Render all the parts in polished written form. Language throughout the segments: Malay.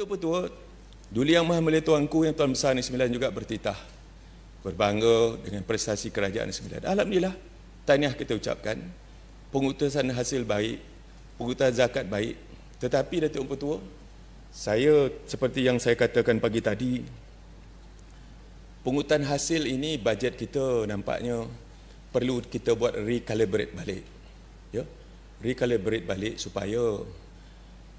Datuk Petua, Duli Yang Maha Mulia Tuanku yang Tuan Besar Negeri Sembilan juga bertitah, berbangga dengan prestasi Kerajaan Negeri Sembilan. Alhamdulillah, tahniah kita ucapkan, pengutusan hasil baik, pengutusan zakat baik. Tetapi Datuk Petua, saya seperti yang saya katakan pagi tadi, pengutusan hasil ini bajet kita nampaknya perlu kita buat recalibrate balik. Ya, recalibrate balik supaya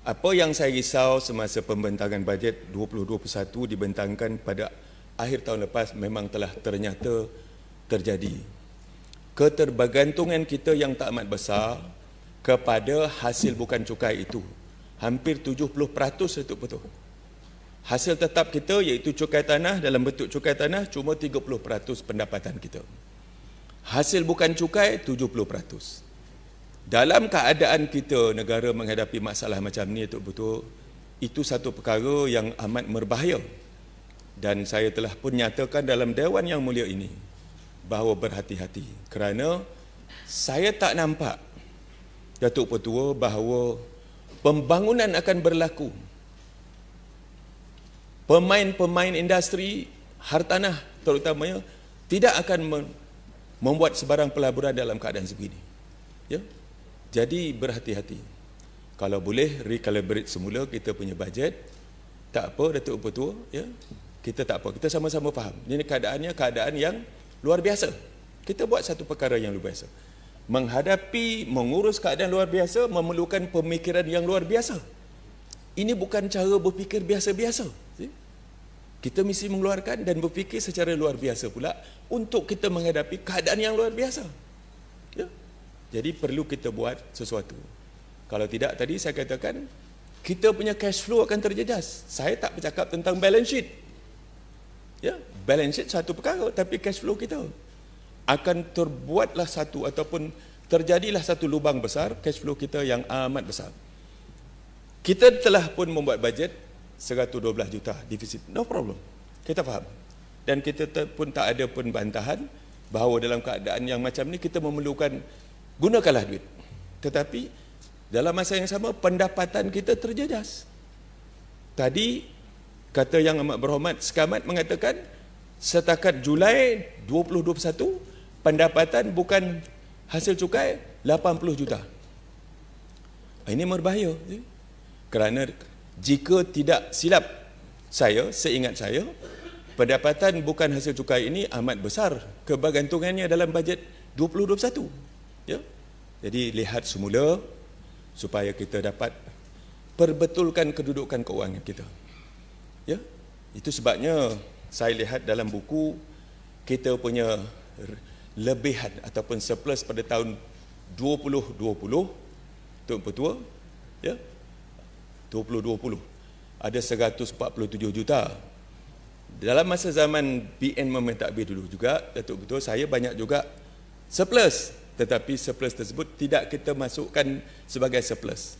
apa yang saya risau semasa pembentangan bajet 2021 dibentangkan pada akhir tahun lepas memang telah ternyata terjadi. Keterbergantungan kita yang tak amat besar kepada hasil bukan cukai itu. Hampir 70% Datuk Petua. Hasil tetap kita iaitu cukai tanah, dalam bentuk cukai tanah cuma 30% pendapatan kita. Hasil bukan cukai 70%. Dalam keadaan kita negara menghadapi masalah macam ni, Datuk Petua, itu satu perkara yang amat berbahaya. Dan saya telah pun nyatakan dalam Dewan Yang Mulia ini bahawa berhati-hati, kerana saya tak nampak, Datuk Petua, bahawa pembangunan akan berlaku. Pemain-pemain industri hartanah terutamanya tidak akan membuat sebarang pelaburan dalam keadaan sebegini. Ya? Jadi berhati-hati. Kalau boleh recalibrate semula kita punya bajet, tak apa Datuk Petua, ya. Kita tak apa, kita sama-sama faham. Ini keadaannya keadaan yang luar biasa. Kita buat satu perkara yang luar biasa. Menghadapi, mengurus keadaan luar biasa memerlukan pemikiran yang luar biasa. Ini bukan cara berfikir biasa-biasa. Kita mesti mengeluarkan dan berfikir secara luar biasa pula untuk kita menghadapi keadaan yang luar biasa. Ya. Jadi perlu kita buat sesuatu. Kalau tidak, tadi saya katakan kita punya cash flow akan terjejas. Saya tak bercakap tentang balance sheet. Ya, balance sheet satu perkara, tapi cash flow kita akan terbuatlah satu ataupun terjadilah satu lubang besar, cash flow kita yang amat besar. Kita telah pun membuat bajet 112 juta defisit. No problem. Kita faham. Dan kita pun tak ada pun bantahan bahawa dalam keadaan yang macam ni kita memerlukan gunakanlah duit. Tetapi dalam masa yang sama pendapatan kita terjejas. Tadi kata yang amat berhormat Sekamat mengatakan setakat Julai 2021 pendapatan bukan hasil cukai 80 juta. Ini berbahaya. Kerana jika tidak silap saya, seingat saya, pendapatan bukan hasil cukai ini amat besar kebergantungannya dalam bajet 2021. Ya. Jadi lihat semula supaya kita dapat perbetulkan kedudukan keuangan kita. Ya. Itu sebabnya saya lihat dalam buku kita punya lebihan ataupun surplus pada tahun 2020, Tuan Petua, ya. 2020 ada 147 juta. Dalam masa zaman BN mementadbir dulu juga, Datuk Petua, saya banyak juga surplus. Tetapi surplus tersebut tidak kita masukkan sebagai surplus.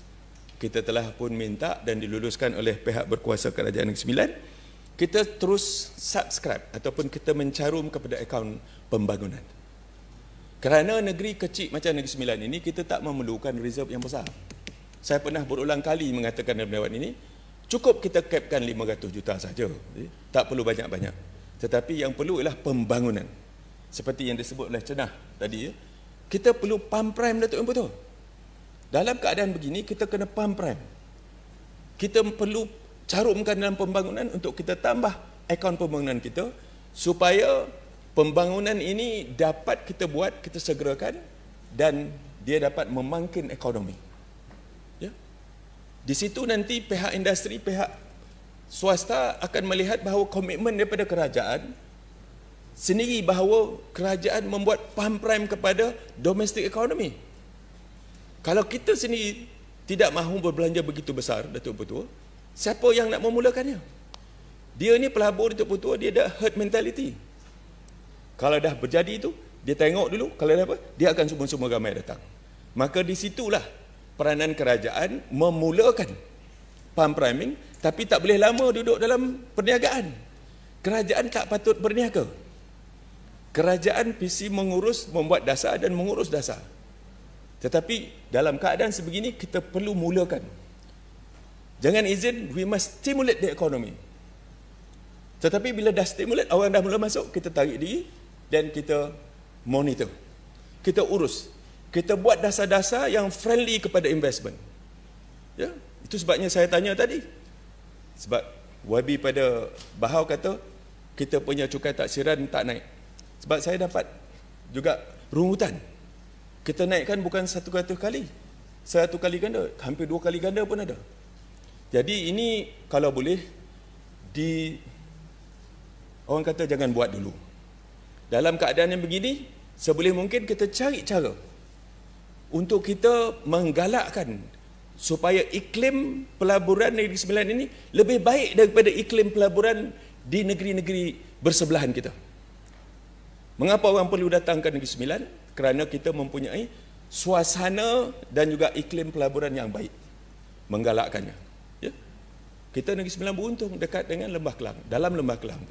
Kita telah pun minta dan diluluskan oleh pihak berkuasa Kerajaan Negeri Sembilan, kita terus subscribe ataupun kita mencarum kepada akaun pembangunan. Kerana negeri kecil macam Negeri Sembilan ini, kita tak memerlukan reserve yang besar. Saya pernah berulang kali mengatakan dalam dewan ini, cukup kita capkan 500 juta saja. Tak perlu banyak-banyak. Tetapi yang perlu ialah pembangunan. Seperti yang disebut oleh Cenah tadi, ya. Kita perlu pump prime, Datuk yang betul. Dalam keadaan begini, kita kena pump prime. Kita perlu carumkan dalam pembangunan untuk kita tambah akaun pembangunan kita, supaya pembangunan ini dapat kita buat, kita segerakan, dan dia dapat memangkin ekonomi. Ya? Di situ nanti pihak industri, pihak swasta akan melihat bahawa komitmen daripada kerajaan sendiri bahawa kerajaan membuat pump prime kepada domestic economy. Kalau kita sendiri tidak mahu berbelanja begitu besar, Datuk Petua, siapa yang nak memulakannya? Dia ni pelabur, Datuk Petua, dia ada herd mentality. Kalau dah berjadi itu, dia tengok dulu, kalau ada apa, dia akan semua-semua ramai datang. Maka di situlah peranan kerajaan memulakan pump priming, tapi tak boleh lama duduk dalam perniagaan. Kerajaan tak patut berniaga. Kerajaan mesti mengurus, membuat dasar dan mengurus dasar. Tetapi dalam keadaan sebegini kita perlu mulakan Jangan izin, we must stimulate the economy. Tetapi bila dah stimulate, orang dah mula masuk, kita tarik diri dan kita monitor. Kita urus. Kita buat dasar-dasar yang friendly kepada investment. Ya, itu sebabnya saya tanya tadi. Sebab Wabi pada Bahau kata, kita punya cukai taksiran tak naik. Sebab saya dapat juga rungutan. Kita naikkan bukan satu kali ganda, hampir 2 kali ganda pun ada. Jadi ini kalau boleh orang kata jangan buat dulu. Dalam keadaan yang begini, seboleh mungkin kita cari cara untuk kita menggalakkan supaya iklim pelaburan Negeri Sembilan ini lebih baik daripada iklim pelaburan di negeri-negeri bersebelahan kita. Mengapa orang perlu datang ke Negeri Sembilan? Kerana kita mempunyai suasana dan juga iklim pelaburan yang baik. Menggalakkannya. Ya? Kita Negeri Sembilan beruntung dekat dengan Lembah Kelang, dalam Lembah Kelang.